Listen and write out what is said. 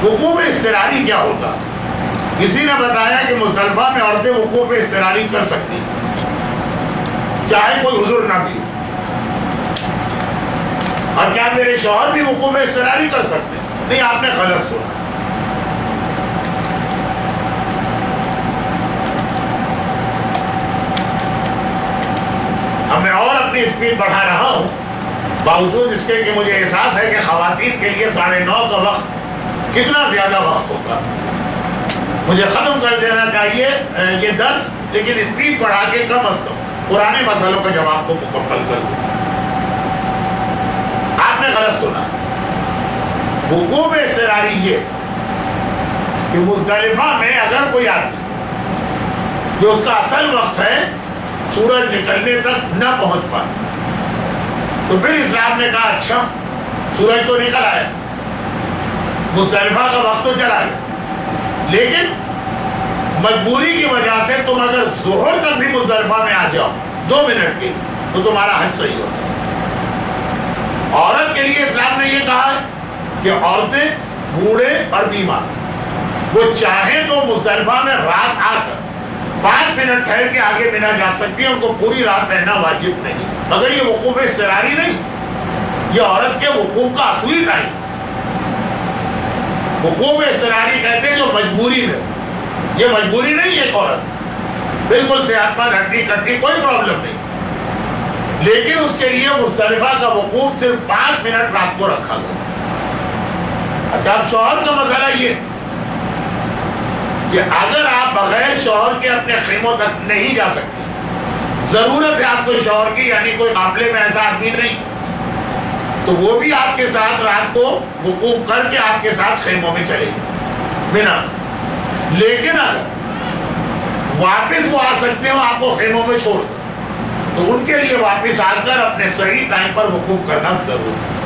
وقوف اضطراری کیا ہوتا؟ کسی نے بتایا کہ مزدلفہ میں عورتیں وقوف اضطراری کر سکتی چاہے کوئی عذر نہ بھی. اور کیا میرے شوہر بھی وقوف اضطراری کر سکتے ہیں؟ نہیں، آپ نے غلط سنا. اب میں اور اپنی اسپیڈ بڑھا رہا ہوں، باوجود اس کے کہ مجھے احساس ہے کہ خواتین کے لیے 9:30 کا وقت کتنا زیادہ وقت ہوگا. مجھے ختم کر دینا چاہیے یہ درس، لیکن اسپیڈ بڑھا کے کم از کم پرانے مسئلوں کا جواب کو مکمل کر دوں. آپ نے غلط سنا. وقوف اضطراری یہ کہ مزدلفہ میں اگر کوئی آدمی جو اس کا اصل وقت ہے سورج نکلنے تک نہ پہنچ پائے تو پھر اسلام نے کہا اچھا سورج تو نکل آیا، مزدلفہ کا وقت تو چلا گیا، لیکن مجبوری کی وجہ سے تم اگر ظہر تک بھی مزدلفہ میں آ جاؤ 2 منٹ کے تو تمہارا حج صحیح ہوگا. عورت کے لیے اسلام نے یہ کہا ہے کہ عورتیں، بوڑھے اور بیمار وہ چاہیں تو مزدلفہ میں رات آ کر 5 منٹ ٹھہر کے آگے منا جا سکتی ہیں، ان کو پوری رات رہنا واجب نہیں. مگر یہ وقوف اضطراری نہیں، یہ عورت کے وقوف کا اصلی ٹائم. وقوف اضطراری کہتے ہیں جو مجبوری ہے. یہ مجبوری نہیں ہے، ایک عورت بالکل صحت مند ہڈی کٹی کوئی پرابلم نہیں، لیکن اس کے لیے مزدلفہ کا وقوف صرف 5 منٹ رات کو رکھا گیا. اچھا، اب شوہر کا مسئلہ یہ کہ اگر آپ بغیر شوہر کے اپنے خیموں تک نہیں جا سکتے، ضرورت ہے آپ کو شوہر کی، یعنی کوئی قافلے میں ایسا آدمی نہیں، تو وہ بھی آپ کے ساتھ رات کو وقوف کر کے آپ کے ساتھ خیموں میں چلے گی بنا. لیکن اگر واپس وہ آ سکتے ہو آپ کو خیموں میں چھوڑ دو تو ان کے لیے واپس آ کر اپنے صحیح ٹائم پر وقوف کرنا ضروری ہے.